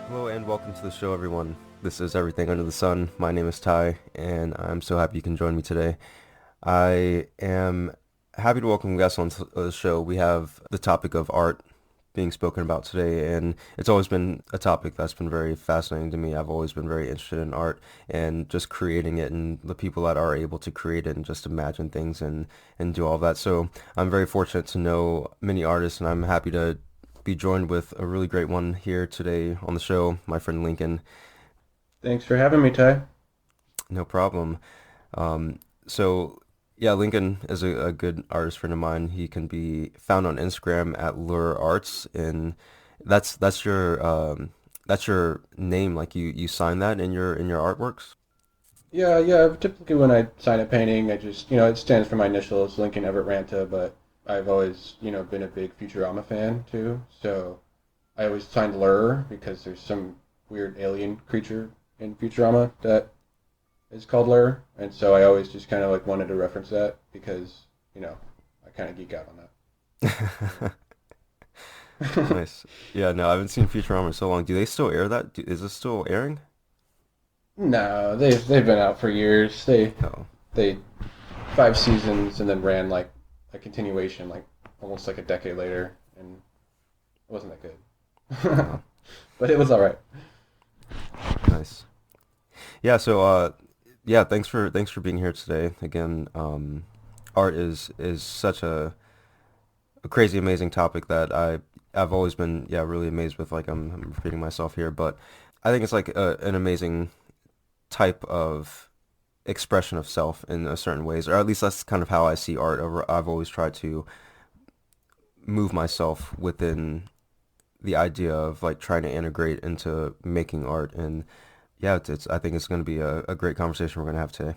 Hello and welcome to the show, everyone. This is Everything Under the Sun. My name is Ty, and I'm so happy you can join me today. I am happy to welcome guests on the show. We have the topic of art being spoken about today, and it's always been a topic that's been very fascinating to me. I've always been very interested in art and just creating it and the people that are able to create it and just imagine things and do all of that. So I'm very fortunate to know many artists, and I'm happy to be joined with a really great one here today on the show, my friend Lincoln. Thanks for having me, Ty. No problem. Um, so yeah, Lincoln is a good artist friend of mine. He can be found on Instagram at Lure Arts, and that's your name. Like you sign that in your artworks. Yeah. Typically, when I sign a painting, I just, it stands for my initials, Lincoln Everett Ranta. But I've always, been a big Futurama fan too. So I always signed Lur because there's some weird alien creature in Futurama that is called Lur, and so I always just kind of like wanted to reference that because, I kind of geek out on that. Nice. Yeah, no, I haven't seen Futurama in so long. Do they still air that? Is this still airing? No, they've been out for years. Oh. They 5 seasons and then ran like a continuation like almost like a decade later, and it wasn't that good. Oh, But it was all right. nice. Yeah, so yeah, thanks for being here today. Again, art is such a crazy amazing topic that I've always been really amazed with. Like I'm repeating myself here, but I think it's like an amazing type of expression of self in a certain ways, or at least that's kind of how I see art. I've always tried to move myself within the idea of like trying to integrate into making art, and yeah, it's I think it's going to be a great conversation we're going to have today.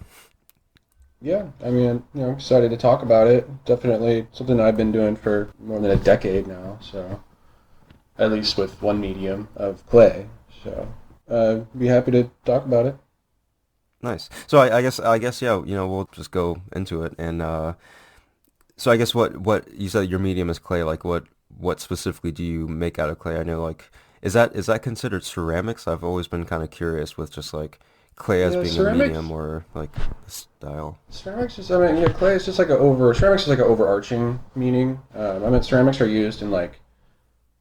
Yeah, I mean, excited to talk about it. Definitely something I've been doing for more than a decade now. So at least with one medium of clay. So be happy to talk about it. Nice. So I guess yeah, we'll just go into it. And so I guess what you said your medium is clay. Like what specifically do you make out of clay? I know like is that considered ceramics? I've always been kind of curious with just like clay as Yeah, being a medium or like the style. ceramics is. I mean, clay is just like a over. Ceramics is like an overarching meaning. I mean, ceramics are used in like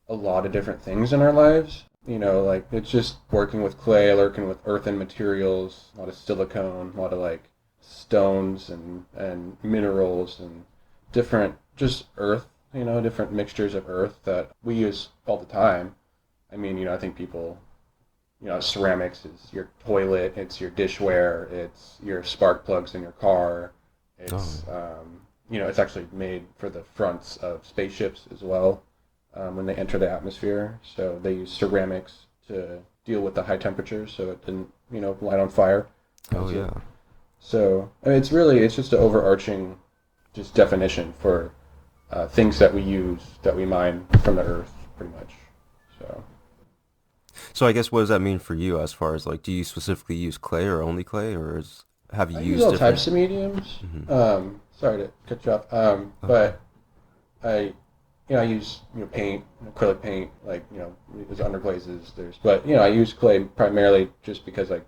a lot of different things in our lives. Like it's just working with clay, working with earthen materials, a lot of silicone, a lot of like stones and minerals and different just earth, different mixtures of earth that we use all the time. I mean, I think people, ceramics is your toilet, it's your dishware, it's your spark plugs in your car, Oh, it's it's actually made for the fronts of spaceships as well when they enter the atmosphere. So they use ceramics to deal with the high temperatures, so it didn't, light on fire oh as it. yeah. So I mean, it's just an overarching, just definition for things that we use that we mine from the earth, pretty much. So So I guess what does that mean for you as far as like do you specifically use clay or only clay or have you I use used all different? types of mediums. Hmm. Sorry to cut you off, Okay. but I I use paint, acrylic paint, like there's underglazes. But I use clay primarily just because like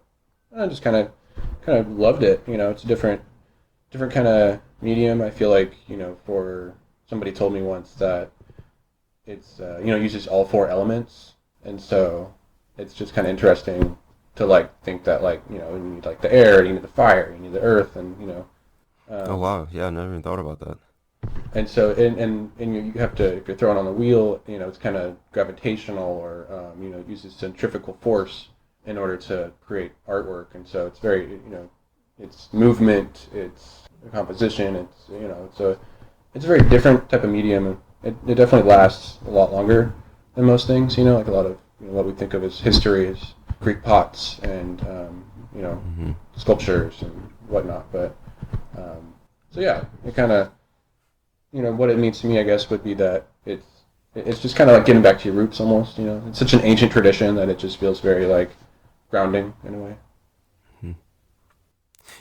I just kind of loved it. It's a different kind of medium. I feel like for somebody told me once that it's uses all four elements, and so it's just kind of interesting to like think that like you need like the air, you need the fire, you need the earth, and Oh um, wow. Yeah, I never even thought about that. and so and you have to if you're throwing on the wheel, it's kind of gravitational or uses centrifugal force in order to create artwork, and so it's very it's movement, it's composition, it's a very different type of medium. And it definitely lasts a lot longer than most things. Like a lot of what we think of as history is Greek pots and Hmm. sculptures and whatnot. But so yeah, it kind of what it means to me, I guess, would be that it's just kind of like getting back to your roots almost. It's such an ancient tradition that it just feels very like grounding in a way.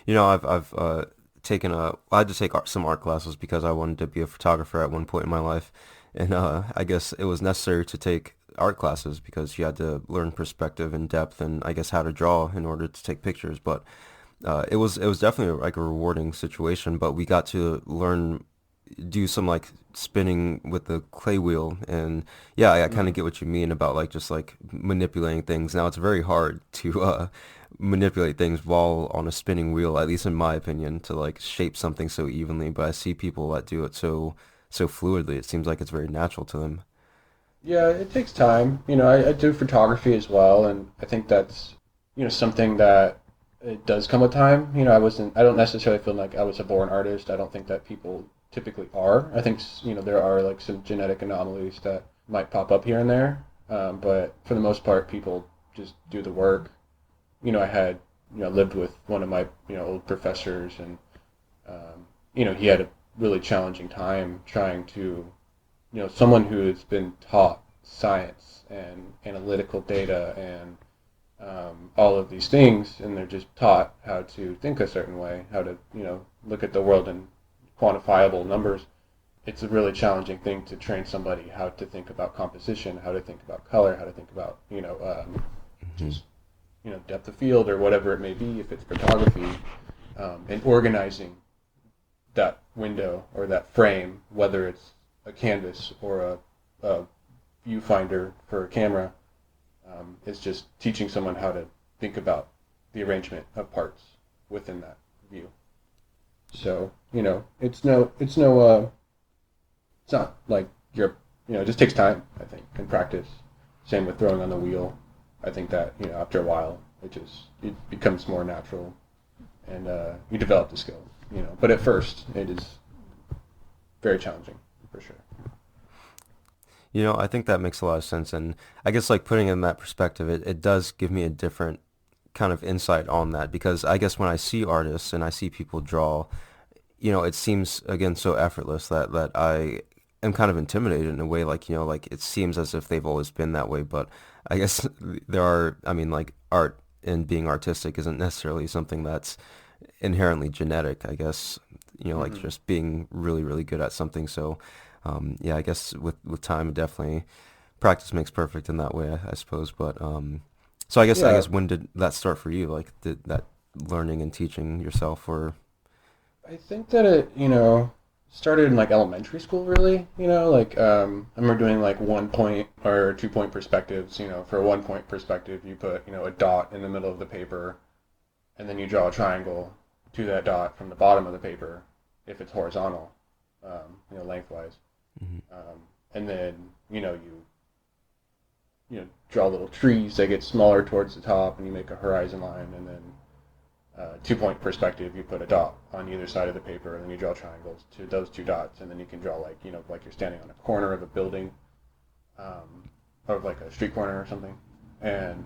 I've taken I had to take some art classes because I wanted to be a photographer at one point in my life, and I guess it was necessary to take art classes because you had to learn perspective and depth and I guess how to draw in order to take pictures. But it was definitely like a rewarding situation. But we got to learn do some like spinning with the clay wheel and yeah, I kind of Mm. get what you mean about like just like manipulating things. Now it's very hard to manipulate things while on a spinning wheel, at least in my opinion, to like shape something so evenly. But I see people that do it so fluidly. It seems like it's very natural to them. Yeah, it takes time. I do photography as well, and I think that's, something that it does come with time. I don't necessarily feel like I was a born artist. I don't think that people typically are. I think, there are like some genetic anomalies that might pop up here and there. But for the most part, people just do the work. I had, lived with one of my, old professors, and, he had a really challenging time trying to, someone who has been taught science and analytical data and all of these things, and they're just taught how to think a certain way, how to, look at the world in quantifiable numbers. It's a really challenging thing to train somebody how to think about composition, how to think about color, how to think about, Hmm. just, depth of field or whatever it may be, if it's photography, and organizing that window or that frame, whether it's a canvas or a viewfinder for a camera, is just teaching someone how to think about the arrangement of parts within that view. So it's not like it just takes time, I think, and practice. Same with throwing on the wheel. I think that after a while, it becomes more natural, and you develop the skill. But at first, it is very challenging for sure. I think that makes a lot of sense, and I guess like putting it in that perspective, it does give me a different kind of insight on that because I guess when I see artists and I see people draw, it seems again so effortless that I am kind of intimidated in a way, like, like it seems as if they've always been that way, but I guess I mean, like art and being artistic isn't necessarily something that's inherently genetic, I guess, like Hmm. just being really, really good at something. So, yeah, I guess with time, definitely practice makes perfect in that way, I suppose. But so I Yeah, guess when did that start for you? Like, did that learning and teaching yourself, or I think that it started in like elementary school, really. Like I remember doing like 1 point or 2 point perspectives. For a 1 point perspective, you put a dot in the middle of the paper, and then you draw a triangle to that dot from the bottom of the paper if it's horizontal, lengthwise. Mhm. And then draw little trees that get smaller towards the top, and you make a horizon line, and then 2 point perspective, you put a dot on either side of the paper, and then you draw triangles to those two dots, and then you can draw like like you're standing on a corner of a building, or like a street corner or something, and,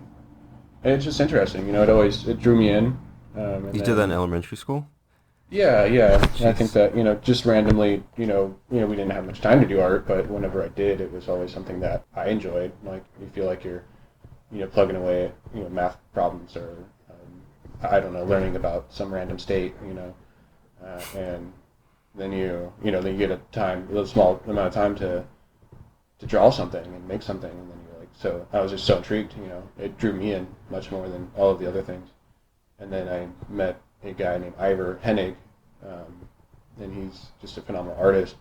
and it's just interesting. It drew me in, and You did that in then elementary school? yeah, yeah. And I think Jeez. that just randomly, we didn't have much time to do art, but whenever I did, it was always something that I enjoyed. Like you feel like you're plugging away at math problems, or I don't know, learning about some random state, and then then you get a little small amount of time to draw something and make something, and then you're like, so I was just so intrigued. It drew me in much more than all of the other things. And then I met a guy named Ivor Hennig, and he's just a phenomenal artist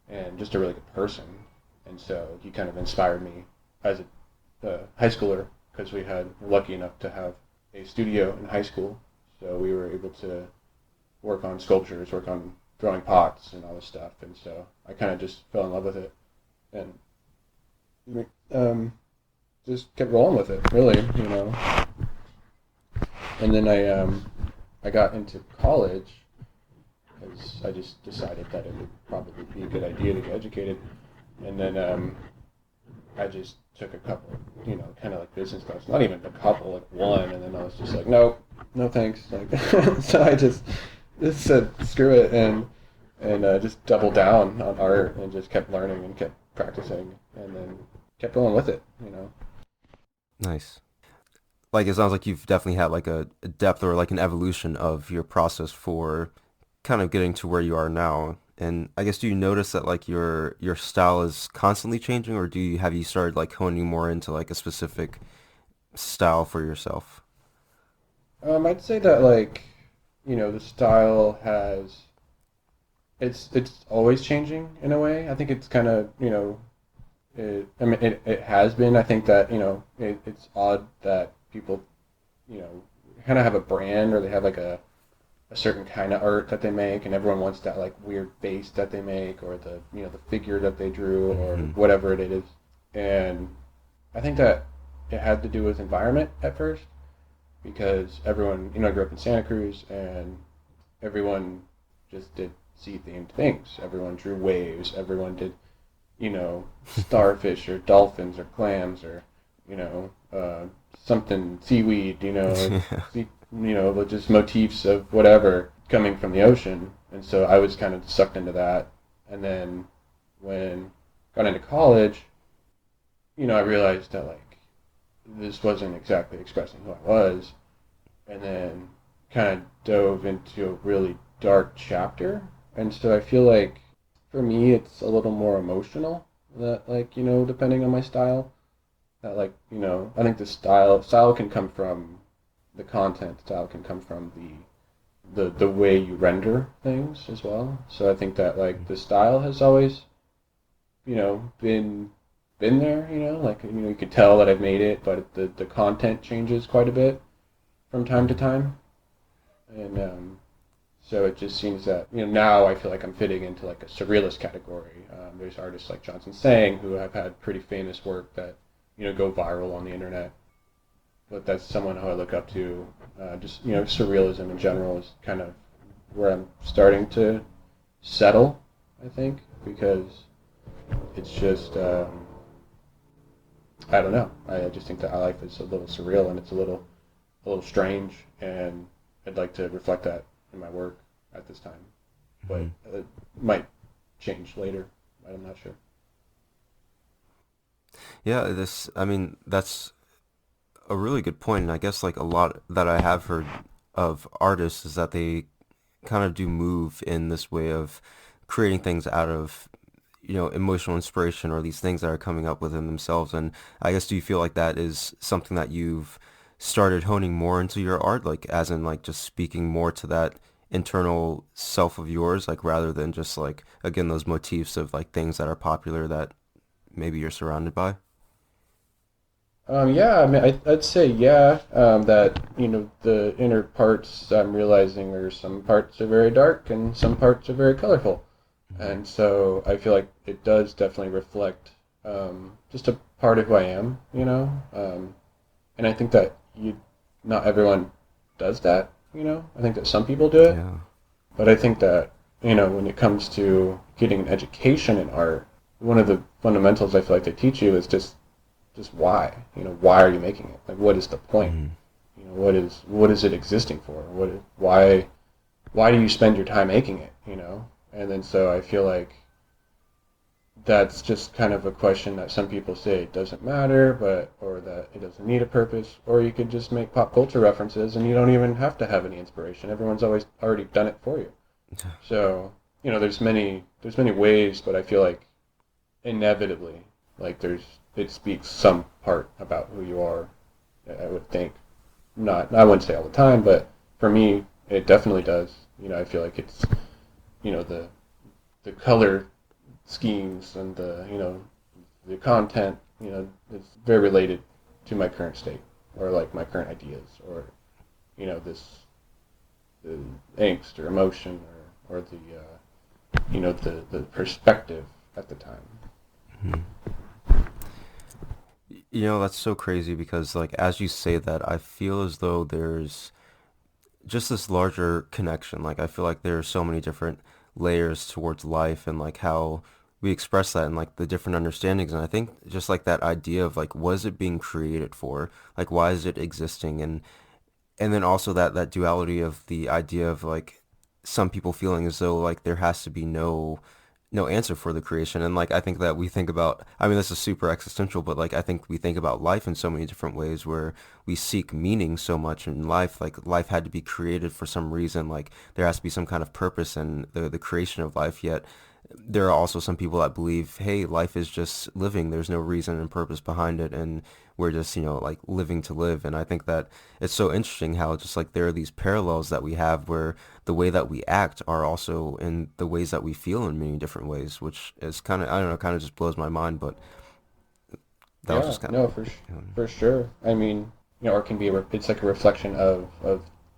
and just a really good person. And so he kind of inspired me as a high schooler, because we had were lucky enough to have a studio in high school, so we were able to work on sculptures, work on drawing pots and all this stuff. And so I kind of just fell in love with it, and um, just kept rolling with it, really. And then I got into college because I just decided that it would probably be a good idea to get educated. And then I just took a couple, kind of like business classes. Not even a couple, like one. And then I was just like, no, no thanks. Like, so I just said screw it, and just doubled down on art and just kept learning and kept practicing, and then kept going with it. Nice. Like it sounds like you've definitely had like a depth or like an evolution of your process for kind of getting to where you are now. And I guess do you notice that like your style is constantly changing, or have you started like honing more into like a specific style for yourself? I'd say that like, the style has it's always changing in a way. I think it's kind of, it has been. I think that, it's odd that people, you know, kind of have a brand or they have like a certain kind of art that they make, and everyone wants that like weird face that they make or the, the figure that they drew or Hmm. whatever it is. And I think that it had to do with environment at first because everyone, I grew up in Santa Cruz and everyone just did sea themed things. Everyone drew waves. Everyone did, starfish or dolphins or clams or, you know, something seaweed, Yeah. but just motifs of whatever coming from the ocean. And so I was kind of sucked into that. And then when I got into college, I realized that like this wasn't exactly expressing who I was. And then kind of dove into a really dark chapter. And so I feel like for me, it's a little more emotional that like, depending on my style, that like, I think the style can come from the content, style can come from the way you render things as well. So I think that like the style has always, been there, like you could tell that I've made it, but the content changes quite a bit from time to Mhm. time. And so it just seems that now I feel like I'm fitting into like a surrealist category. There's artists like Johnson Sang who have had pretty famous work that go viral on the internet. But that's someone who I look up to. Just surrealism in general is kind of where I'm starting to settle. I think because it's just I don't know. I just think that our life is a little surreal and it's a little strange, and I'd like to reflect that in my work at this time. But Mhm. it might change later. I'm not sure. Yeah, I mean, that's a really good point, and I guess like a lot that I have heard of artists is that they kind of do move in this way of creating things out of, emotional inspiration or these things that are coming up within themselves. And I guess do you feel like that is something that you've started honing more into your art, like as in like just speaking more to that internal self of yours, like rather than just like again those motifs of like things that are popular that maybe you're surrounded by? Yeah, I mean, I'd say yeah. That the inner parts I'm realizing are some parts are very dark and some parts are very colorful, Hmm. and so I feel like it does definitely reflect just a part of who I am. And I think that not everyone does that. I think that some people do it, Yeah. but I think that when it comes to getting an education in art, one of the fundamentals I feel like they teach you is just why. Why are you making it? Like, what is the point? Hmm. What is it existing for? Why do you spend your time making it? And then so I feel like that's just kind of a question that some people say it doesn't matter, but or that it doesn't need a purpose, or you could just make pop culture references and you don't even have to have any inspiration. Everyone's always already done it for you. So there's many ways, but I feel like inevitably, like it speaks some part about who you are. I would think. Not I wouldn't say all the time, but for me, it definitely does. I feel like it's the color schemes and the content. It's very related to my current state or like my current ideas or this the angst or emotion or the perspective at the time. Hmm. That's so crazy because like as you say that, I feel as though there's just this larger connection. Like I feel like there are so many different layers towards life and like how we express that and like the different understandings. And I think just like that idea of like what is it being created for? Like why is it existing? And then also that duality of the idea of like some people feeling as though like there has to be no no answer for the creation. And like I think that we think about, I mean this is super existential, but like I think we think about life in so many different ways where we seek meaning so much in life. Like life had to be created for some reason. Like there has to be some kind of purpose in the creation of life. Yet there are also some people that believe, hey, life is just living. There's no reason and purpose behind it, and we're just, like living to live. And I think that it's so interesting how just like there are these parallels that we have where the way that we act are also in the ways that we feel in many different ways, which is kind of, I don't know, kind of just blows my mind. But that was Yeah, just kind no, of, for sure. I mean, art can be it's like a reflection of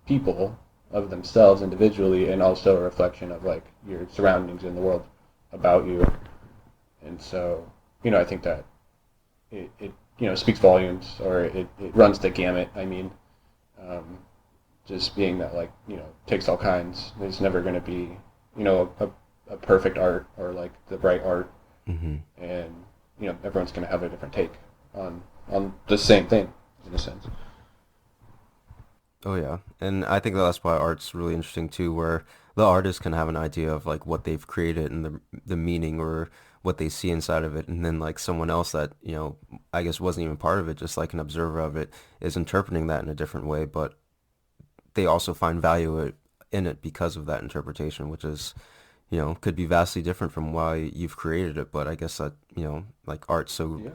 people, of themselves individually, and also a reflection of like your surroundings in the world about you. And so, I think that it speaks volumes, or it runs the gamut. I mean, um, just being that like takes all kinds. There's never going to be a perfect art or like the right art, hmm. and everyone's going to have a different take on the same thing in a sense. Oh yeah, and I think that's why art's really interesting too, where the artist can have an idea of like what they've created and the meaning or what they see inside of it, and then like someone else that I guess wasn't even part of it, just like an observer of it, is interpreting that in a different way, but they also find value in it because of that interpretation, which is could be vastly different from why you've created it. But I guess that like art, so Yeah,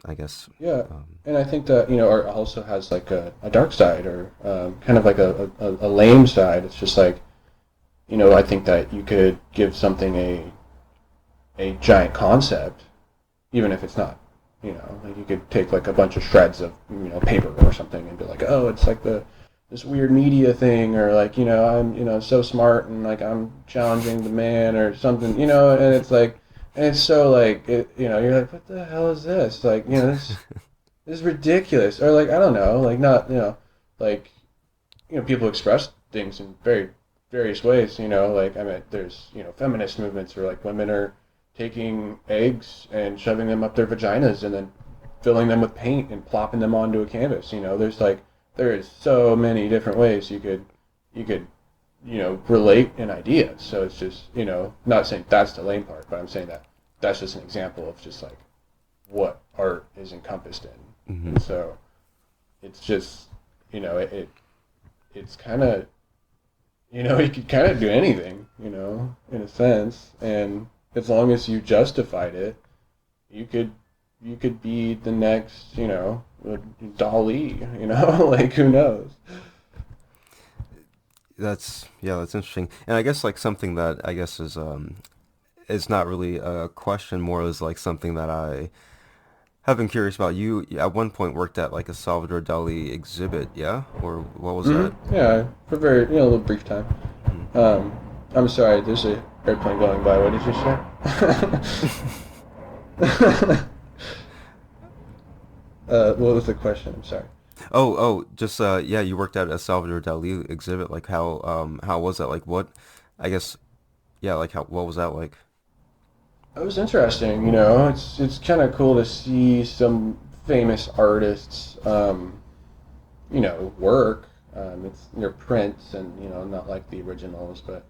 I guess yeah, um, and I think that art also has like a dark side, or kind of like a lame side. It's just like I think that you could give something a giant concept, even if it's not. Like you could take like a bunch of shreds of paper or something and be like, oh, it's like this weird media thing, or like I'm so smart and like I'm challenging the man or something, and it's like, and it's so like you're like, what the hell is this? Like this is ridiculous, or like I don't know, like not like people express things in very various ways. Like I mean, there's feminist movements where like women are taking eggs and shoving them up their vaginas and then filling them with paint and plopping them onto a canvas. There's so many different ways you could relate an idea. So it's just not saying that's the lame part, but I'm saying that that's just an example of just like what art is encompassed in. hmm. And so it's just it's kind of you could kind of do anything, in a sense, and as long as you justified it, you could be the next, Dali, like who knows? That's yeah, that's interesting. And I guess like something that I guess is not really a question, more is like something that I have been curious about. You at one point worked at like a Salvador Dali exhibit, yeah? Or what was that? Yeah, for very a little brief time. Hmm. Um, I'm sorry, there's a airplane going by. What did you say? What was the question? I'm sorry. Oh, just yeah, you worked at a Salvador Dali exhibit. Like how was that? Like what I guess yeah, like how what was that like? It was interesting. It's kind of cool to see some famous artists, work. It's your prints, and not like the originals, but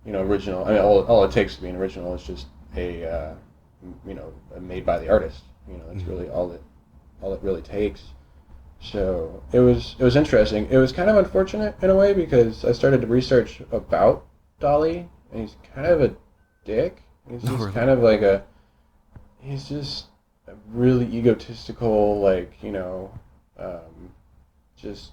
original. I mean, all it takes to be an original is just made by the artist. That's Hmm. really all it really takes. So it was interesting. It was kind of unfortunate in a way because I started to research about Dolly, and he's kind of a dick. He's Oh, just really? kind of like he's just a really egotistical, like just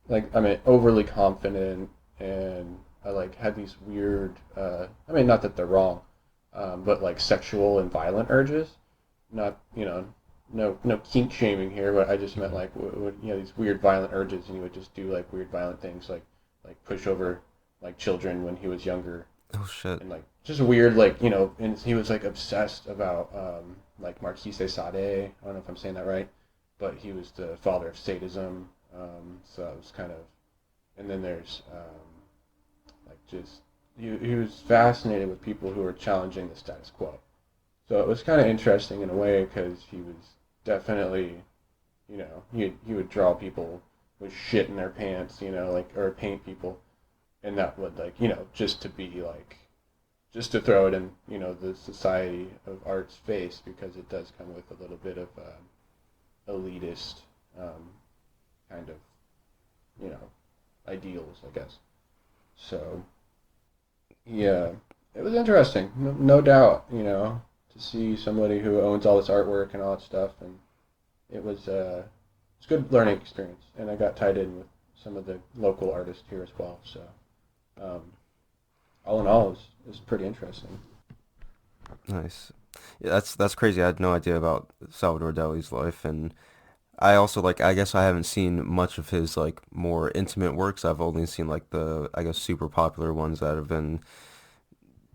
like I mean overly confident, and I like had these weird. I mean, not that they're wrong, but like sexual and violent urges. Not no kink shaming here, but I just meant Hmm. like these weird violent urges, and he would just do like weird violent things, like push over like children when he was younger, Oh shit. and like just weird like and he was like obsessed about like Marquis de Sade. I don't know if I'm saying that right, but he was the father of sadism. So it was kind of, and then there's like just he was fascinated with people who were challenging the status quo. So it was kind of interesting in a way because he was definitely, he would draw people with shit in their pants, like or paint people, and that would like just to be like just to throw it in, the society of art's face, because it does come with a little bit of elitist um, kind of, you know, ideals, I guess. So yeah, it was interesting, no doubt, to see somebody who owns all this artwork and all that stuff, and it's a good learning experience, and I got tied in with some of the local artists here as well. So um, all in all, is pretty interesting. Nice. Yeah, that's crazy. I had no idea about Salvador Dali's life, and I also like I guess I haven't seen much of his like more intimate works. I've only seen like the I guess super popular ones that have been,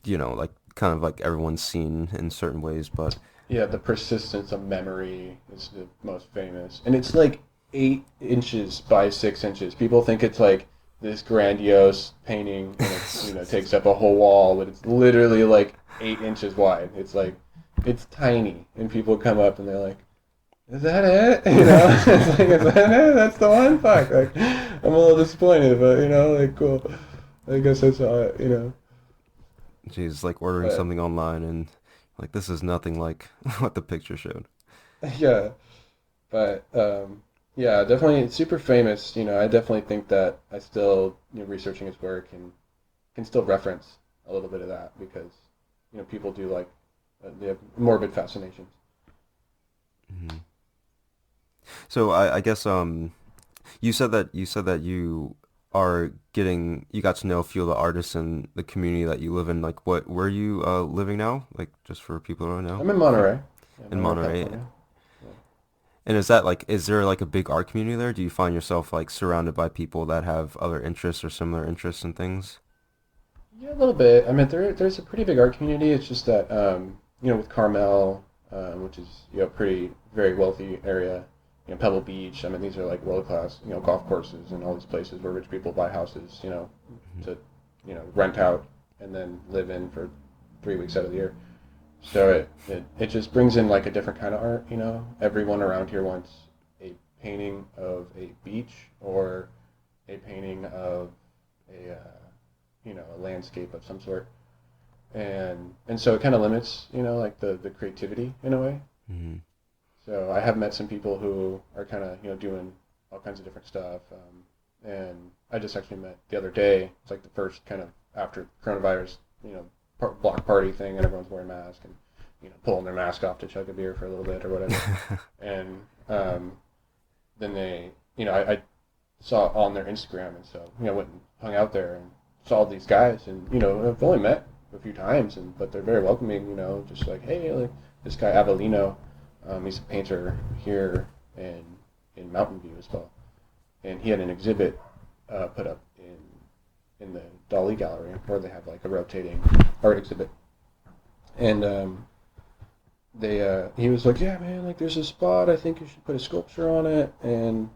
like kind of like everyone's seen in certain ways, but Yeah, the persistence of memory is the most famous, and it's like 8 inches by 6 inches. People think it's like this grandiose painting, and it's takes up a whole wall, but it's literally like 8 inches wide. It's like it's tiny, and people come up and they're like, "Is that it?" It's like, "Is that it? That's the one." Fuck, like I'm a little disappointed, but like cool. I guess that's all. geez, like ordering But something online and like this is nothing like what the picture showed. yeah. But yeah, definitely it's super famous. I definitely think that I still, researching his work and can still reference a little bit of that because people do like they have morbid fascinations. Hmm. So I guess you said that you got to know a few of the artists in the community that you live in. Like where are you living now? Like just for people who don't know. I'm in Monterey, yeah, In Monterey, Monterey. California. Yeah. And is there like a big art community there? Do you find yourself like surrounded by people that have other interests or similar interests in things? Yeah, a little bit. I mean, there's a pretty big art community. It's just that with Carmel, which is pretty very wealthy area, Pebble Beach. I mean, these are like world class golf courses and all these places where rich people buy houses, Hmm. to rent out and then live in for 3 weeks out of the year. So it just brings in like a different kind of art. Everyone around here wants a painting of a beach or a painting of a landscape of some sort, and so it kind of limits like the creativity in a way. Hmm. So I have met some people who are kind of doing all kinds of different stuff, and I just actually met the other day. It's like the first kind of after coronavirus, you know, block party thing, and everyone's wearing masks and pulling their mask off to chug a beer for a little bit or whatever, and then I saw on their Instagram, and so went and hung out there and saw these guys, and I've only met a few times, but they're very welcoming. Just like, hey, like this guy Avelino, he's a painter here in Mountain View as well, and he had an exhibit put up in the Dali Gallery where they have like a rotating art exhibit, and he was like, yeah, man, like there's a spot, I think you should put a sculpture on it, and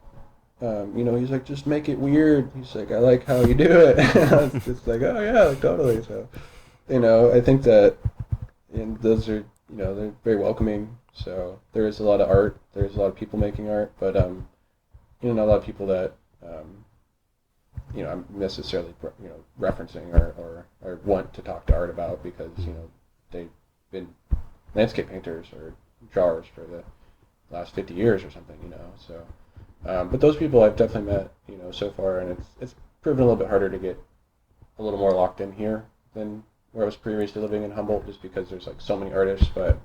he's like, just make it weird. He's like, I like how you do it. I was just like, oh yeah, like, totally. So, I think that, and those are, they're very welcoming. So there is a lot of art. There's a lot of people making art, but not a lot of people that I'm necessarily referencing or want to talk to art about because they've been landscape painters or drawers for the last 50 years or something. So. But those people I've definitely met, so far, and it's proven a little bit harder to get a little more locked in here than where I was previously living in Humboldt, just because there's like so many artists. But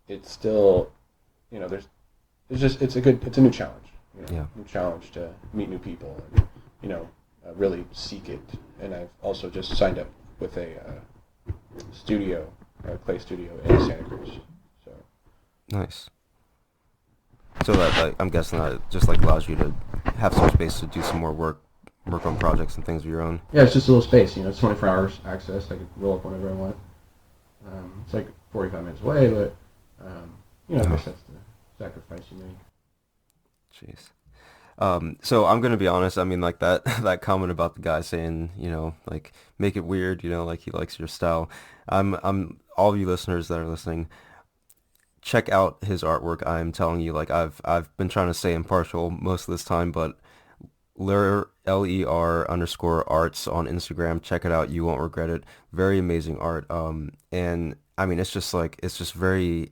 it's still, it's a new challenge, Yeah. new challenge to meet new people and really seek it. And I've also just signed up with a studio, a clay studio in Santa Cruz. So Nice. So that like I'm guessing that just like allows you to have some space to do some more work on projects and things of your own. yeah, it's just a little space. It's 24 hours access. I could roll up whenever I want. It's like 45 minutes away, but I Oh, guess that's the sacrifice you make. jeez. So I'm gonna be honest. I mean, like that that comment about the guy saying, like make it weird, like he likes your style. I'm all of you listeners that are listening, check out his artwork. I'm telling you, like I've been trying to stay impartial most of this time, but Ler underscore arts on Instagram. Check it out. You won't regret it. Very amazing art. And I mean, it's just like it's just very.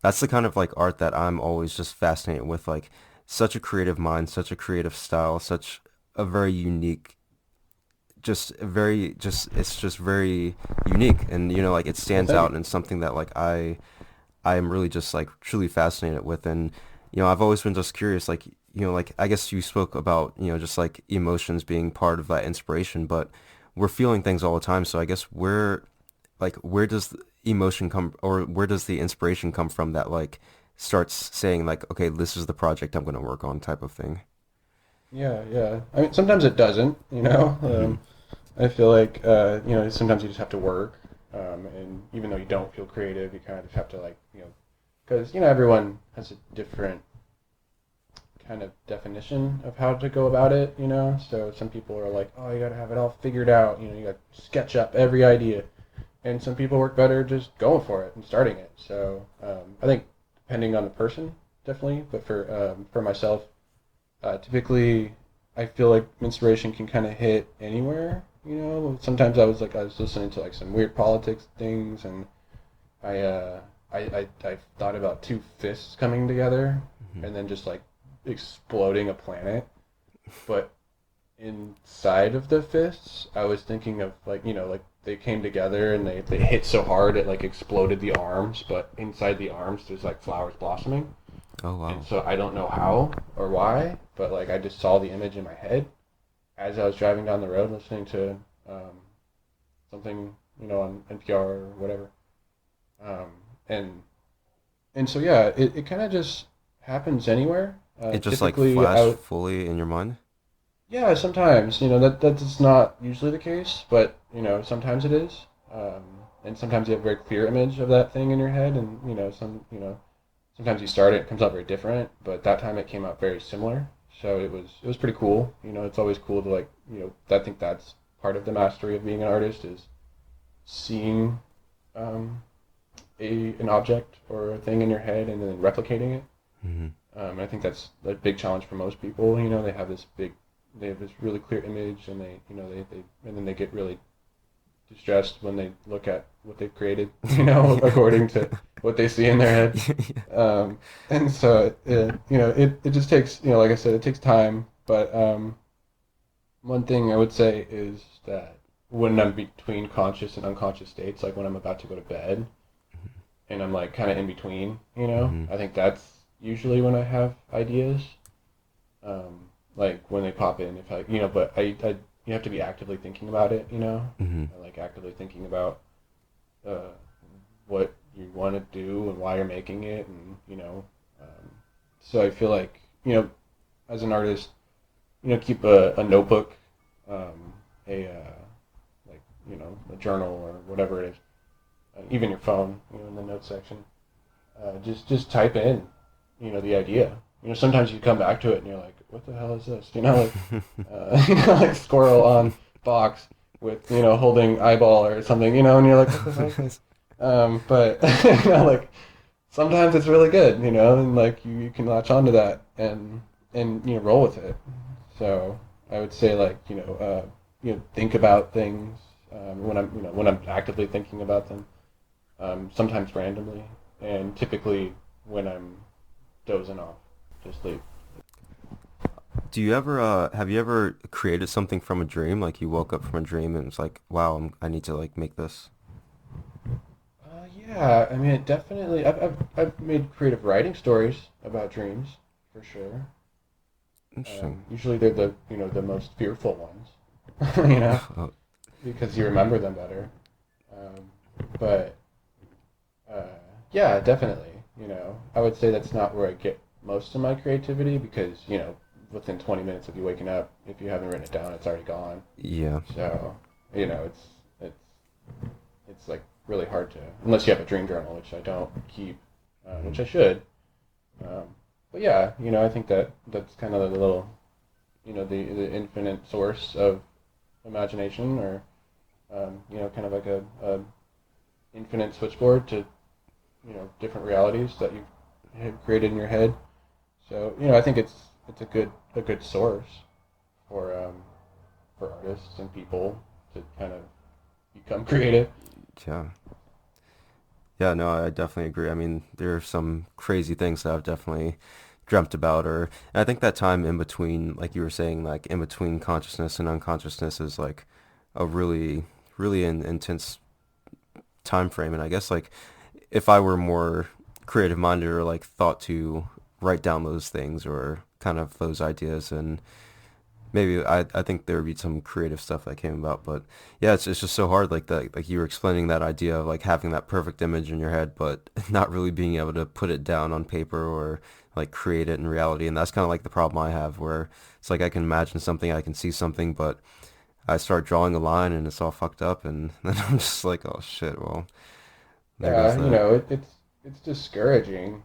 That's the kind of like art that I'm always just fascinated with. Like such a creative mind, such a creative style, such a very unique, just very, just it's just very unique, and like it Well, stands thank out, you. and it's something that like I am really just like truly fascinated with. And I've always been just curious, like like I guess you spoke about just like emotions being part of that inspiration, but we're feeling things all the time. So I guess where does the emotion come, or where does the inspiration come from that like starts saying like, okay, this is the project I'm going to work on type of thing? Yeah, yeah. I mean, sometimes it doesn't, you know. Hmm. I feel like sometimes you just have to work, and even though you don't feel creative, you kind of just have to like because everyone has a different kind of definition of how to go about it, you know. So some people are like, oh, you got to have it all figured out, you got to sketch up every idea, and some people work better just going for it and starting it. So I think depending on the person, definitely. But for myself, typically, I feel like inspiration can kind of hit anywhere. You know, sometimes I was listening to like some weird politics things, and I uh, I thought about two fists coming together, Hmm. and then just like exploding a planet. But inside of the fists, I was thinking of like like they came together and they hit so hard it like exploded the arms, but inside the arms there's like flowers blossoming. Oh And wow. so I don't know how or why, but like I just saw the image in my head as I was driving down the road listening to something, on NPR or whatever. Um, and and so yeah, it kind of just happens anywhere. It just like Typically flashed out, fully in your mind. yeah, sometimes that's not usually the case, but sometimes it is. And sometimes you have a very clear image of that thing in your head, and sometimes you start it, it comes out very different, but that time it came out very similar. So it was pretty cool. It's always cool to like I think that's part of the mastery of being an artist is seeing um, a an object or a thing in your head and then replicating it. Hmm. I think that's a big challenge for most people. They have this really clear image, and and then they get really distressed when they look at what they've created, Yeah. according to what they see in their head. Yeah. And so, it just takes, like I said, it takes time. But one thing I would say is that when I'm between conscious and unconscious states, like when I'm about to go to bed and I'm like kind of in between, Hmm. I think that's usually when I have ideas. Like when they pop in, if I, but you have to be actively thinking about it, Hmm. like actively thinking about uh, what you want to do and why you're making it, and so I feel like as an artist, keep a notebook, a like a journal or whatever it is, even your phone, in the notes section. Just type in, the idea. Sometimes you come back to it and you're like, what the hell is this? Like like squirrel on box with holding eyeball or something, and you're like, what the fuck? But like sometimes it's really good, and like you can latch onto that and roll with it. So I would say like think about things when I'm actively thinking about them. Sometimes randomly, and typically when I'm dozing off, just sleep. Do you ever have you ever created something from a dream? Like you woke up from a dream and it's like, wow, I need to like make this. Yeah, I mean, it definitely. I've made creative writing stories about dreams, for sure. Interesting. Usually they're the most fearful ones, you know, Oh, because you remember them better. Um, but uh, yeah, definitely. I would say that's not where I get most of my creativity because within 20 minutes of you waking up, if you haven't written it down, it's already gone. yeah. So it's it's like really hard to unless you have a dream journal, which I don't keep, Hmm. which I should. Um, but yeah, I think that's kind of the little, the infinite source of imagination, or kind of like a infinite switchboard to different realities that you've have created in your head. So I think it's a good source. for artists and people to kind of become creative. Yeah. Yeah, no, I definitely agree. I mean, there are some crazy things that I've definitely dreamt about, or and I think that time in between, like you were saying, like in between consciousness and unconsciousness is like a really intense time frame. And I guess like if I were more creative minded or like thought to write down those things or kind of those ideas, and maybe I think there would be some creative stuff that came about. But yeah, it's just so hard, like that, like you were explaining that idea of like having that perfect image in your head but not really being able to put it down on paper or like create it in reality. And that's kind of like the problem I have, where it's like I can imagine something, I can see something, but I start drawing a line and it's all fucked up, and then I'm just like, oh shit, well, there goes Yeah, that. it's discouraging.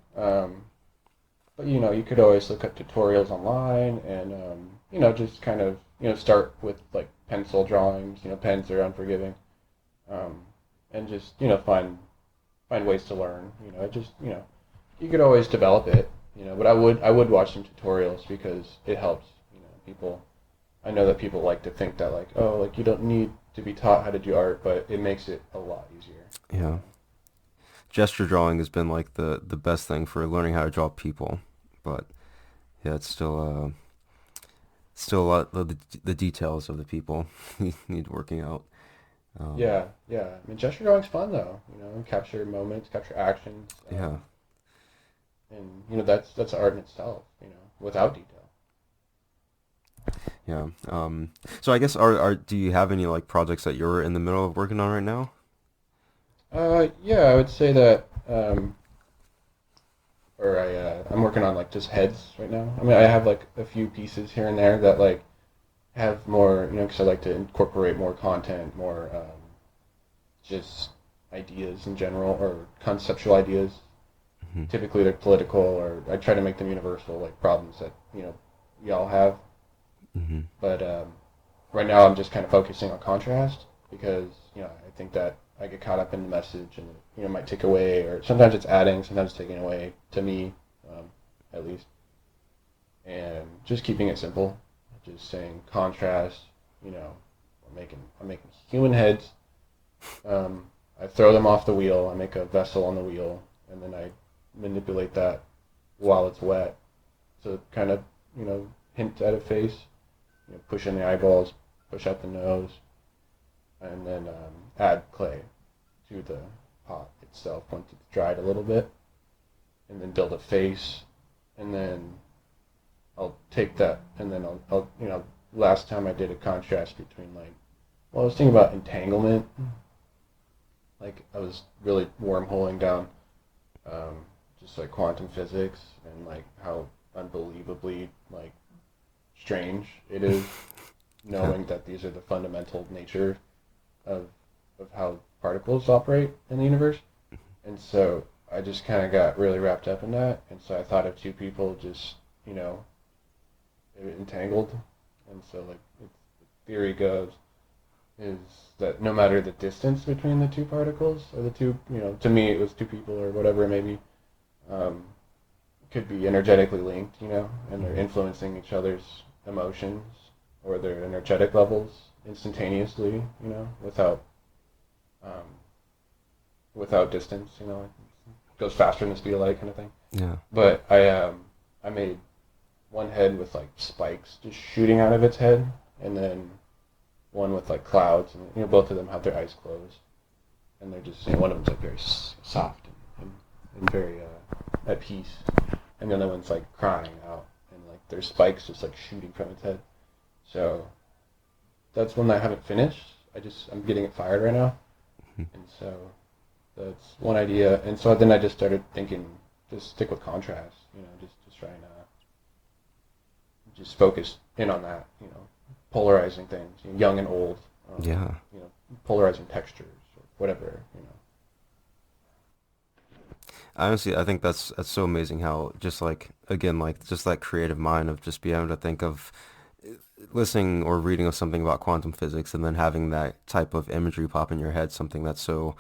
But you could always look up tutorials online and just kind of start with like pencil drawings. Pens are unforgiving, um, and just find ways to learn. It just you could always develop it. But I would watch some tutorials because it helps. People. I know that people like to think that like like you don't need to be taught how to do art, but it makes it a lot easier. Yeah. Gesture drawing has been like the best thing for learning how to draw people, but yeah, it's still a lot of the details of the people need working out. Um, Yeah, yeah. I mean, gesture drawing's fun though. Capture moments, capture actions, yeah, and that's art in itself. Without detail. yeah. So I guess are do you have any like projects that you're in the middle of working on right now? Yeah, I would say that, or I'm working on like just heads right now. I mean, I have like a few pieces here and there that like have more, because I like to incorporate more content, more just ideas in general, or conceptual ideas. Hmm. Typically, they're political, or I try to make them universal, like problems that y'all have. Hmm. But right now, I'm just kind of focusing on contrast because I think that I get caught up in the message and it might take away, or sometimes it's adding, sometimes it's taking away to me, at least. And just keeping it simple, just saying contrast. I'm making human heads. I throw them off the wheel. I make a vessel on the wheel, and then I manipulate that while it's wet to kind of hint at a face. Push in the eyeballs, push out the nose, and then add clay to the pot itself once it's dried a little bit, and then build a face, and then I'll take that, and then I'll last time I did a contrast between like, well, I was thinking about entanglement, like I was really wormholing down, um, just like quantum physics and like how unbelievably like strange it is Yeah. knowing that these are the fundamental nature of how particles operate in the universe. And so I just kind of got really wrapped up in that. And so I thought of two people just, you know, entangled. And so, like, the theory goes is that no matter the distance between the two particles, or the two, to me it was two people or whatever it may be, um, could be energetically linked, and they're Hmm. influencing each other's emotions or their energetic levels instantaneously, um, without distance, it goes faster than the speed of light kind of thing. Yeah. But I made one head with like spikes just shooting out of its head, and then one with like clouds, and both of them have their eyes closed, and they're just one of them's like very soft and very at peace, and the other one's like crying out, and like there's spikes just like shooting from its head. So that's one that I haven't finished. I'm getting it fired right now, and so that's one idea. And so then I just started thinking, just stick with contrast, just try and just focus in on that, polarizing things, young and old, Yeah. you know, polarizing textures or whatever. Honestly, I think that's so amazing how just like again like just that creative mind of just being able to think of listening or reading of something about quantum physics and then having that type of imagery pop in your head, something that's so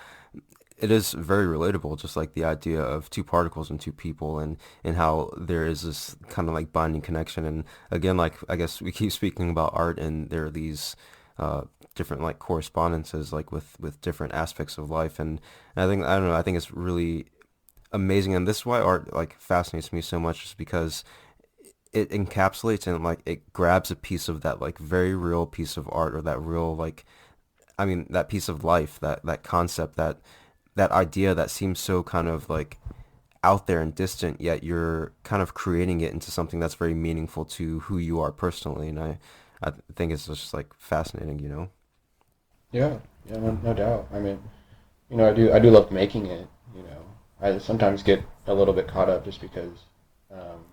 it is very relatable, just like the idea of two particles and two people, and how there is this kind of like binding connection. And again, like I guess we keep speaking about art, and there are these uh, different like correspondences, like with different aspects of life. And I don't know, I think it's really amazing, and this is why art like fascinates me so much, is because it encapsulates and like it grabs a piece of that like very real piece of art, or that real like I mean that piece of life, that concept, that idea that seems so kind of like out there and distant, yet you're kind of creating it into something that's very meaningful to who you are personally. And I think it's just like fascinating, you know? Yeah, yeah, no doubt. I mean, I do love making it. I sometimes get a little bit caught up just because, um,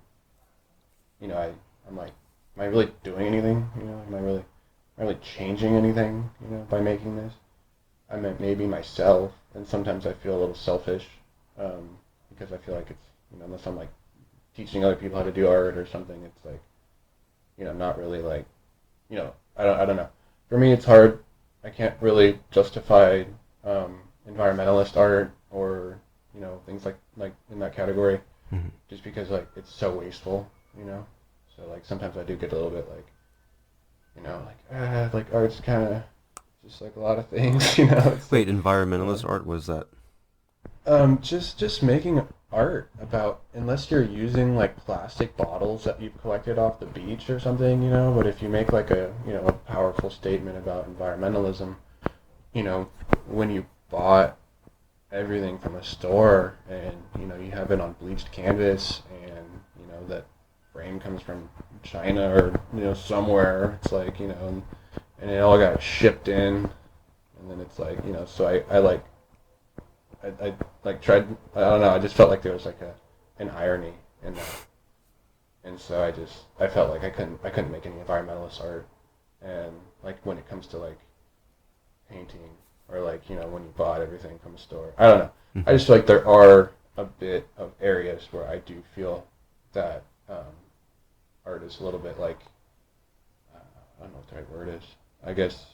I'm like, am I really doing anything? Am I really changing anything? By making this, I meant maybe myself, and sometimes I feel a little selfish, because I feel like it's, unless I'm like teaching other people how to do art or something, it's like, not really like, I don't know. For me, it's hard. I can't really justify environmentalist art or things like in that category, Mhm. just because like it's so wasteful. You know. So like sometimes I do get a little bit like like art's kind of just like a lot of things. It's Wait, like uh, environmentalist art was that? just making art about, unless you're using like plastic bottles that you've collected off the beach or something, but if you make like a powerful statement about environmentalism, you know, when you bought everything from a store and you have it on bleached canvas, and that frame comes from China or somewhere, it's like and it all got shipped in, and then it's like so I like I like tried. I don't know. I just felt like there was like an irony in that, and so I felt like I couldn't make any environmentalist art, and like when it comes to like painting, or like when you bought everything from a store. I don't know. I Hmm. just feel like there are a bit of areas where I do feel that art is a little bit like I don't know what the right word is. I guess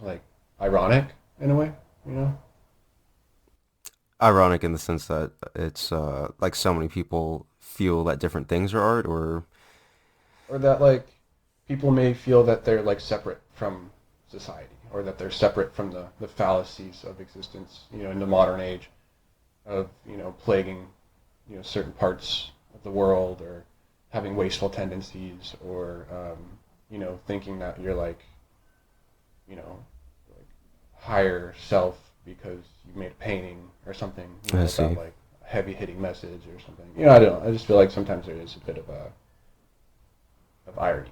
like ironic in a way. You know. Ironic in the sense that it's like so many people feel that different things are art, or Or that like people may feel that they're like separate from society, or that they're separate from the fallacies of existence, in the modern age of plaguing certain parts of the world, or having wasteful tendencies, or thinking that you're like you know like higher self because you made a painting or something, I about see. like a heavy hitting message or something. I don't know. I just feel like sometimes there is a bit of irony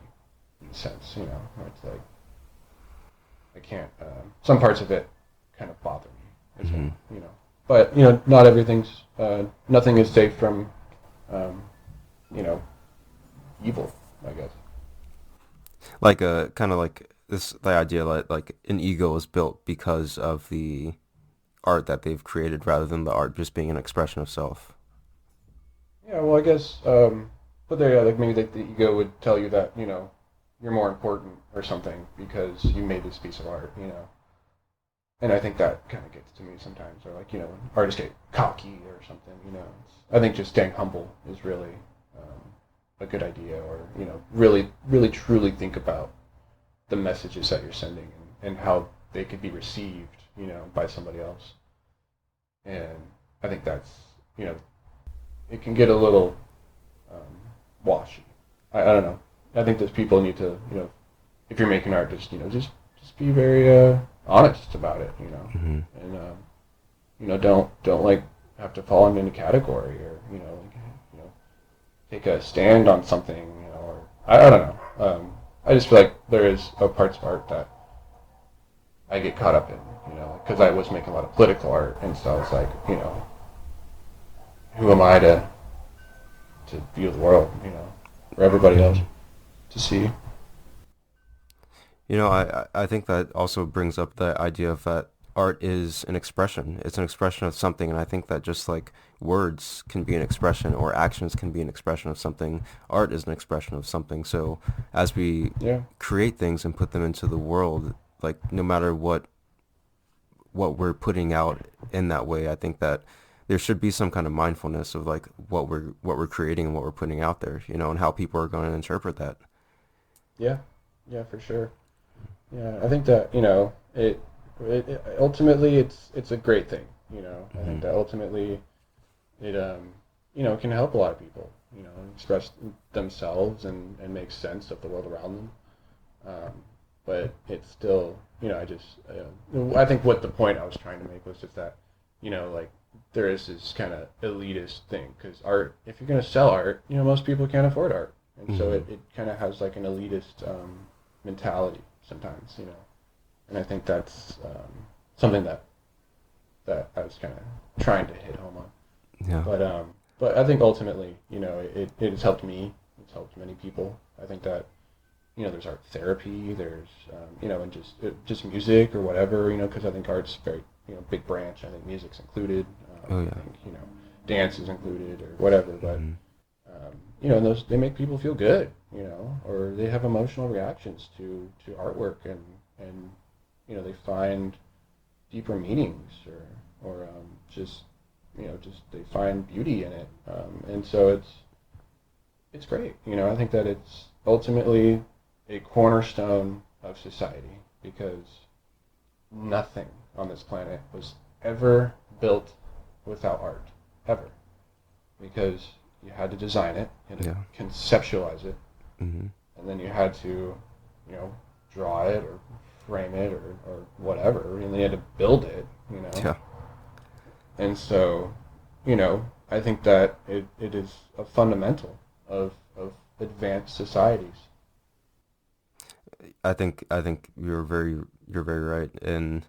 in a sense, where it's like I can't. Some parts of it kind of bother me as Hmm. well. But not everything's. Nothing is safe from, um, you know, evil. I guess. Like a kind of like this the idea that like an ego is built because of the art that they've created, rather than the art just being an expression of self. Yeah. Well, I guess. But there, yeah, like maybe the ego would tell you that you're more important or something because you made this piece of art. And I think that kind of gets to me sometimes, or like when artists get cocky or something. I think just staying humble is really a good idea, or really, really, truly think about the messages that you're sending, and how they could be received, by somebody else. And I think that's you know it can get a little um, washy. I don't know. I think that people need to if you're making art, just be very honest about it, Hmm. and don't like have to fall into any category, or like, take a stand on something, or I don't know. I just feel like there is a parts of art that I get caught up in, because I was making a lot of political art, and so I was like, who am I to view the world, for everybody else Hmm. to see. You know, I think that also brings up the idea of that art is an expression. It's an expression of something, and I think that just like words can be an expression, or actions can be an expression of something, art is an expression of something. So as we Yeah. create things and put them into the world, like no matter what we're putting out in that way. I think that there should be some kind of mindfulness of like what we're creating and what we're putting out there, you know, and how people are going to interpret that. Yeah, yeah, for sure. Yeah, I think that it ultimately it's a great thing. I think Hmm. that ultimately it can help a lot of people. Express themselves and make sense of the world around them. Um, but it's still, I think what the point I was trying to make was just that, like there is this kind of elitist thing because art, if you're going to sell art, most people can't afford art. And so Hmm. it kind of has like an elitist mentality sometimes, and I think that's something that I was kind of trying to hit home on. Yeah. But I think ultimately, it has helped me. It's helped many people. I think that there's art therapy, there's and just music or whatever, because I think art's very big branch. I think music's included. Oh I yeah. think dance is included or whatever. But Hmm. and those they make people feel good, or they have emotional reactions to artwork and they find deeper meanings or just just they find beauty in it, and so it's great. I think that it's ultimately a cornerstone of society because nothing on this planet was ever built without art, ever. Because you had to design it, you had Yeah. to conceptualize it, Hmm. and then you had to, you know, draw it or frame it or whatever, and then you had to build it. Yeah. And so, I think that it is a fundamental of advanced societies. I think you're very right, and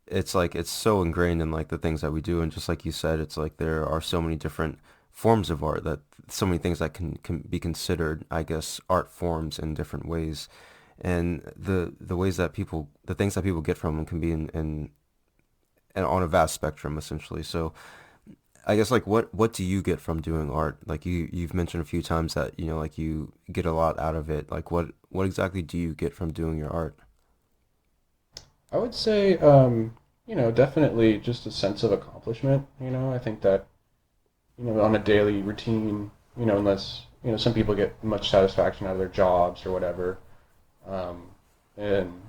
it's like it's so ingrained in like the things that we do, and just like you said, it's like there are so many different forms of art that so many things that can be considered, I guess, art forms in different ways, and the ways that people the things that people get from them can be in on a vast spectrum essentially. So I guess like what do you get from doing art? Like you've mentioned a few times that you know like you get a lot out of it. Like what exactly do you get from doing your art? I would say, definitely just a sense of accomplishment. I think that, on a daily routine, unless, some people get much satisfaction out of their jobs or whatever. Um, and,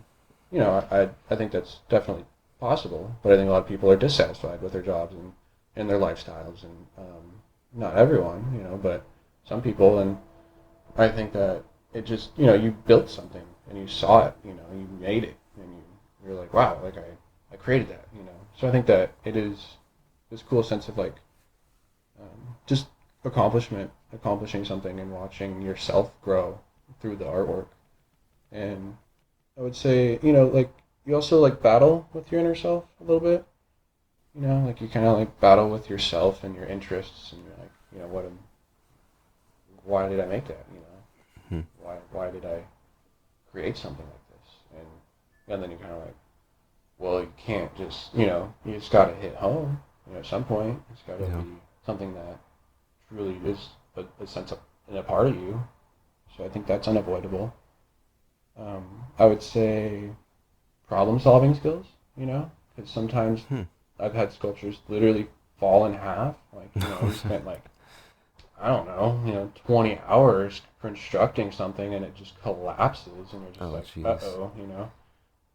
I think that's definitely possible, but I think a lot of people are dissatisfied with their jobs and their lifestyles, and not everyone, but some people. And I think that it just, you built something and you saw it, you made it, and you're like, wow, like I created that. So I think that it is this cool sense of like just accomplishing something and watching yourself grow through the artwork. And I would say, like you also like battle with your inner self a little bit. Like you kind of like battle with yourself and your interests, and you're like, why did I make that? Hmm. Why did I create something like this? And then you're kind of like, well, you can't just, you just got to hit home. At some point, it's got to Yeah. be something that truly is a sense of and a part of you. So I think that's unavoidable. I would say problem solving skills, because sometimes Hmm. I've had sculptures literally fall in half. Like, you spent like, I don't know, 20 hours constructing something and it just collapses and you're just Oh like, jeez. uh-oh.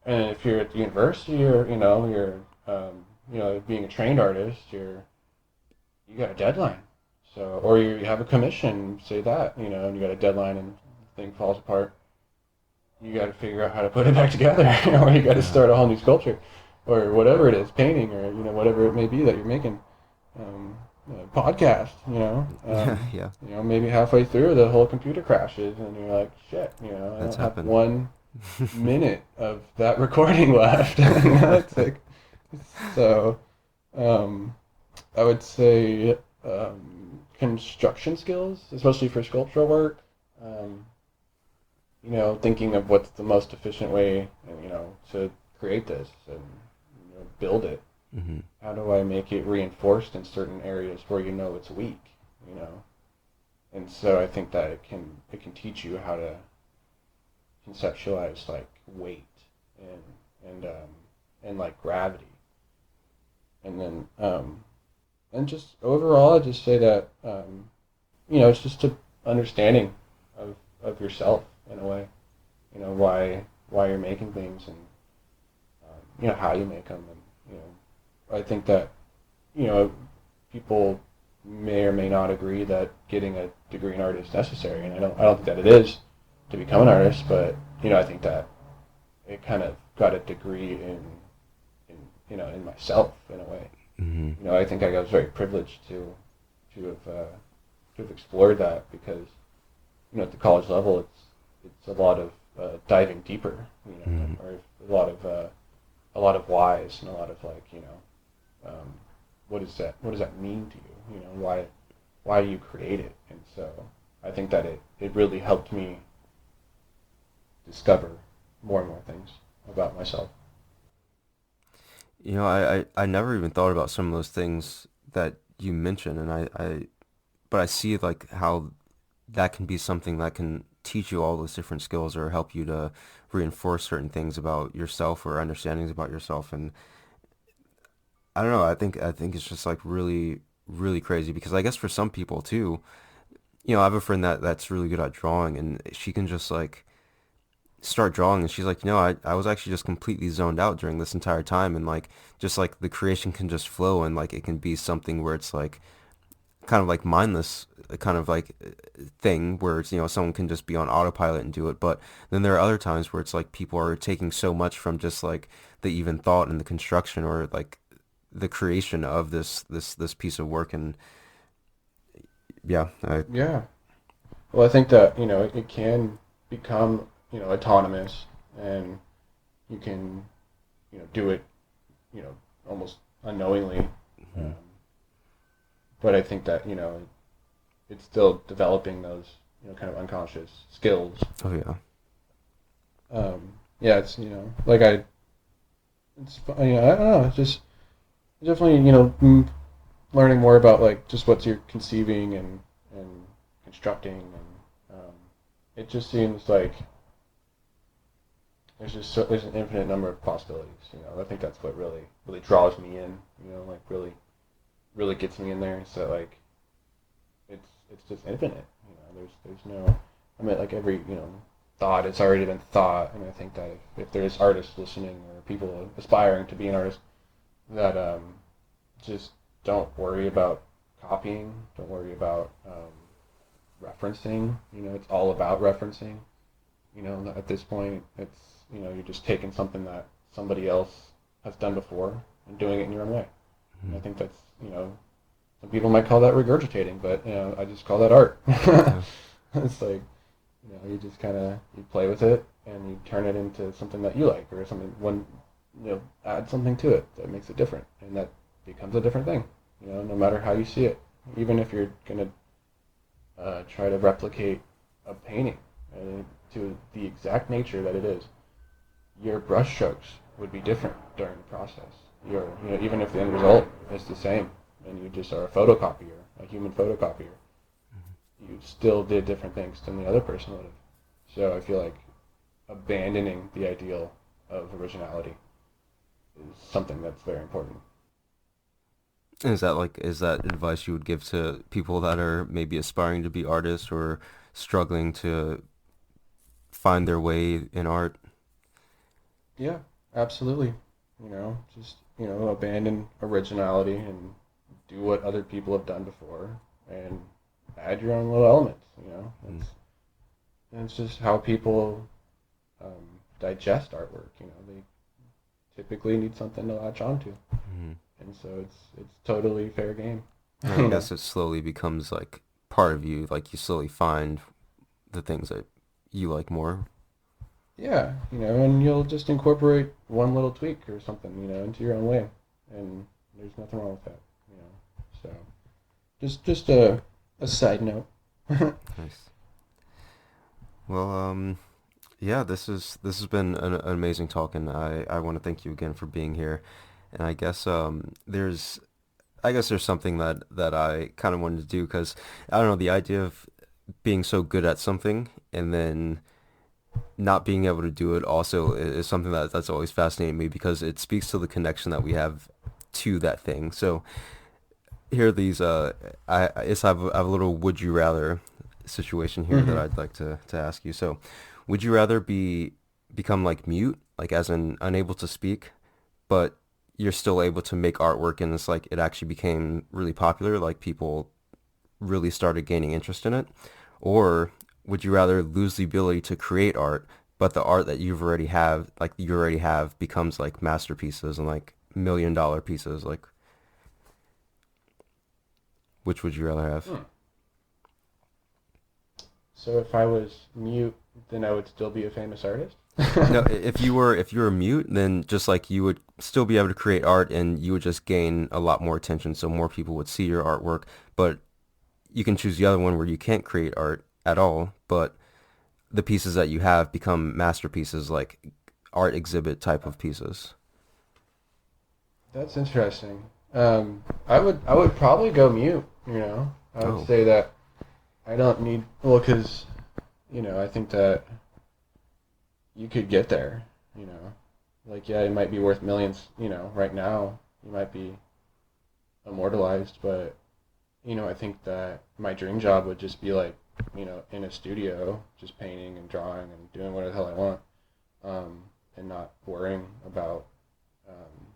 And if you're at the university or, you're, being a trained artist, you got a deadline. So, or you have a commission, say that, and you got a deadline and the thing falls apart. You got to figure out how to put it back together, or you got to Yeah. start a whole new sculpture, or whatever it is, painting, or whatever it may be that you're making. Um, Podcast, Yeah. Yeah. maybe halfway through the whole computer crashes, and you're like, shit, I That's don't have happened. 1 minute of that recording left. It's like so. Um, I would say construction skills, especially for sculptural work. Um, thinking of what's the most efficient way, to create this and build it. Hmm. How do I make it reinforced in certain areas where it's weak, you know? And so I think that it can teach you how to conceptualize like weight and and like gravity. and then and just overall, I just say that it's just a understanding of yourself in a way. Why you're making things, and how you make them, and I think that you know people may or may not agree that getting a degree in art is necessary, and I don't think that it is to become an artist, but I think that it kind of got a degree in in myself in a way. Hmm. I think I was very privileged to have explored that because at the college level it's a lot of diving deeper, Hmm. or a lot of whys and a lot of like um, what does that mean to you? Why do you create it? And so I think that it really helped me discover more and more things about myself. I never even thought about some of those things that you mentioned, and but I see like how that can be something that can teach you all those different skills or help you to reinforce certain things about yourself or understandings about yourself. And I don't know, I think it's just like really, really crazy because I guess for some people too, I have a friend that's really good at drawing and she can just like start drawing and she's like, I was actually just completely zoned out during this entire time and like just like the creation can just flow and like it can be something where it's like kind of like mindless kind of like thing where it's, someone can just be on autopilot and do it. But then there are other times where it's like people are taking so much from just like the even thought and the construction or like the creation of this piece of work. And yeah, Yeah. Well, I think that it can become autonomous, and you can do it almost unknowingly. mhm. Um, but I think that it's still developing those kind of unconscious skills. Oh yeah. Yeah, it's like I don't know. It's just definitely learning more about like just what you're conceiving and constructing, and it just seems like there's an infinite number of possibilities. I think that's what really draws me in. Like really gets me in there. So like it's just infinite. There's no. I mean, like every thought has already been thought, and I think that if there's artists listening or people aspiring to be an artist, that just don't worry about copying. Don't worry about referencing. It's all about referencing. At this point, it's you're just taking something that somebody else has done before and doing it in your own way. And I Mhm. think that's some people might call that regurgitating, but I just call that art. Yeah. It's like you just kind of you play with it and you turn it into something that you like or something one add something to it that makes it different, and that becomes a different thing. No matter how you see it, even if you're gonna try to replicate a painting to the exact nature that it is, your brush strokes would be different during the process. Even if the end result is the same, and you just are a photocopier, a human photocopier, you still did different things than the other person would have. So I feel like abandoning the ideal of originality is something that's very important. Is that advice you would give to people that are maybe aspiring to be artists or struggling to find their way in art? Yeah, absolutely. Just abandon originality and do what other people have done before, and add your own little elements. Mm. It's just how people digest artwork. They typically need something to latch onto, Mhm. and so it's totally fair game. And I you know. guess it slowly becomes like part of you, like you slowly find the things that you like more. Yeah, and you'll just incorporate one little tweak or something, into your own way, and there's nothing wrong with that. So just a side note. Nice. Well, yeah, this has been an amazing talk, and I want to thank you again for being here. And I guess there's something that I kind of wanted to do because I don't know the idea of being so good at something and then not being able to do it also is something that's always fascinated me because it speaks to the connection that we have to that thing. So here are these. I have a little would you rather situation here that Hmm. I'd like to ask you. So, would you rather become like mute, like as in unable to speak, but you're still able to make artwork and it's like it actually became really popular, like people really started gaining interest in it? Or would you rather lose the ability to create art, but the art that you already have becomes like masterpieces and like $1 million pieces? Like, which would you rather have? Hmm. So if I was mute, then I would still be a famous artist. No, if you were mute, then just like you would still be able to create art and you would just gain a lot more attention, so more people would see your artwork. But you can choose the other one where you can't create art at all, but the pieces that you have become masterpieces, like art exhibit type of pieces. That's interesting. I would probably go mute. I would Oh, say that I don't need well, because I think that you could get there. You know, like yeah, it might be worth millions. Right now you might be immortalized, but I think that my dream job would just be like in a studio, just painting and drawing and doing whatever the hell I want, and not worrying about um,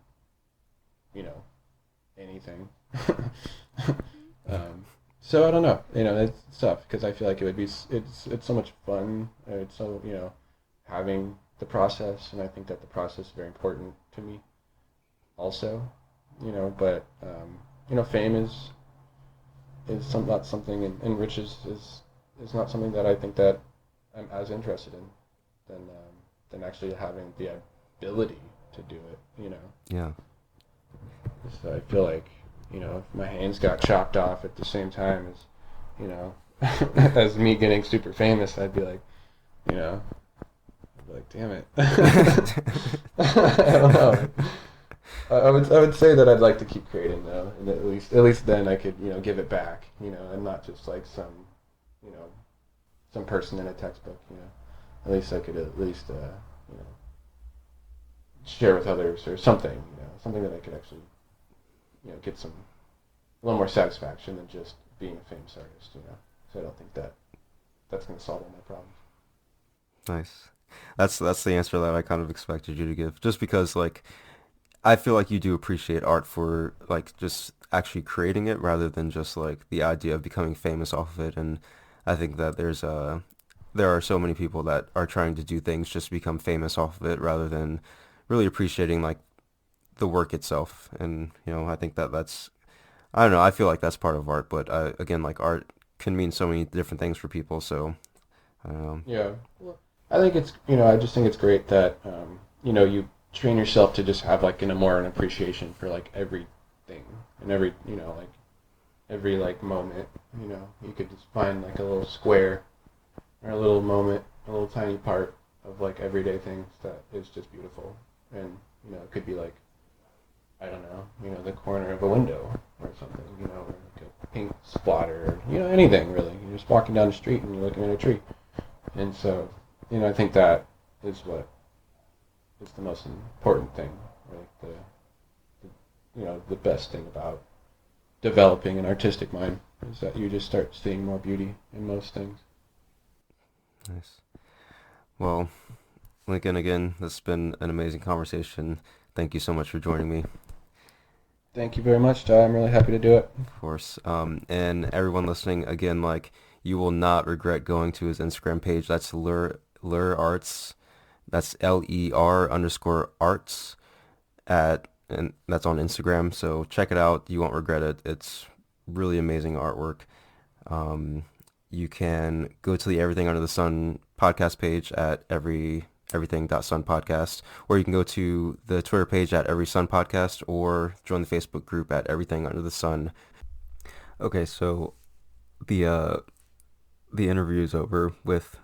you know anything. um, so I don't know. It's tough because I feel like it would be it's so much fun. It's so having the process, and I think that the process is very important to me also. But fame is not something, and riches is not something that I think that I'm as interested in than actually having the ability to do it. yeah. So I feel like if my hands got chopped off at the same time as you know as me getting super famous, I'd be like, you know, I'd be like, damn it. I don't know. I would say that I'd like to keep creating though, and at least then I could give it back, and not just like you know some person in a textbook. At least I could at least you know share with others or something. Something that I could actually get a little more satisfaction than just being a famous artist. So I don't think that that's going to solve all my problems. Nice. That's the answer that I kind of expected you to give. Just because like I feel like you do appreciate art for like just actually creating it rather than just like the idea of becoming famous off of it. And I think that there are so many people that are trying to do things just to become famous off of it rather than really appreciating like the work itself. And I think that that's I don't know. I feel like that's part of art, but again, like art can mean so many different things for people. So I don't know. Yeah. Well, I think I just think it's great that you train yourself to just have like an appreciation for like everything and like every like moment. You could just find like a little square or a little moment, a little tiny part of like everyday things that is just beautiful. And it could be like I don't know, the corner of a window or something, or like a paint splatter, or, anything really. You're just walking down the street and you're looking at a tree. And so, I think that is what is the most important thing, or like the best thing about developing an artistic mind is that you just start seeing more beauty in most things. Nice. Well, Lincoln, again, this has been an amazing conversation. Thank you so much for joining me, Thank you very much, Ty. I'm really happy to do it. of course. And everyone listening, again, like you will not regret going to his Instagram page. That's Lure Arts. That's LER_arts and that's on Instagram. So check it out. You won't regret it. It's really amazing artwork. Um, you can go to the Everything Under the Sun podcast page at everything.sun podcast, or you can go to the Twitter page at Every Sun Podcast, or join the Facebook group at Everything Under the Sun. Okay, so the uh, the interview is over with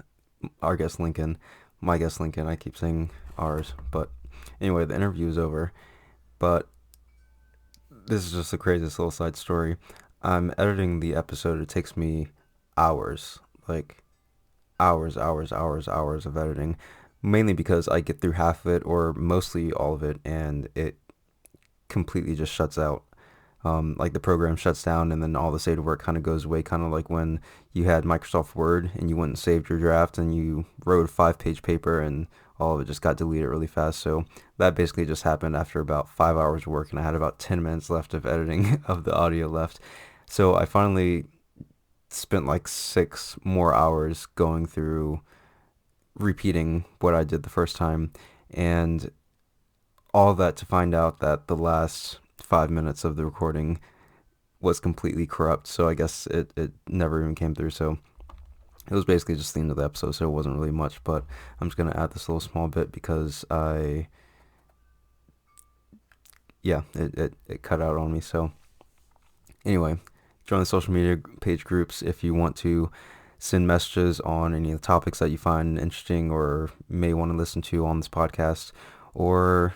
our guest Lincoln, my guest Lincoln. I keep saying ours, but anyway, the interview is over. But this is just the craziest little side story. I'm editing the episode. It takes me hours, like hours, hours, hours, hours of editing, mainly because I get through half of it or mostly all of it, and completely just shuts out. Like the program shuts down and then all the saved work kind of goes away, kind of like when you had Microsoft Word and you went and saved your draft and you wrote a 5 page paper and all of it just got deleted really fast. So that basically just happened after about 5 hours of work and I had about 10 minutes left of editing of the audio left. So I finally spent like 6 more hours going through repeating what I did the first time and all that to find out that the last 5 minutes of the recording was completely corrupt. So I guess it never even came through. So it was basically just the end of the episode. So it wasn't really much, but I'm just going to add this little small bit because it cut out on me. So anyway, join the social media page groups if you want to send messages on any of the topics that you find interesting or may want to listen to on this podcast, or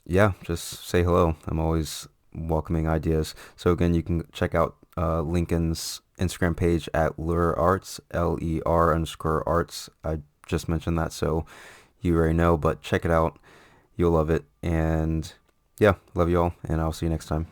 yeah, just say hello. I'm always welcoming ideas. So again, you can check out Lincoln's Instagram page at Lure Arts, LER_arts. I just mentioned that, so you already know, but check it out. You'll love it. And yeah, love you all, and I'll see you next time.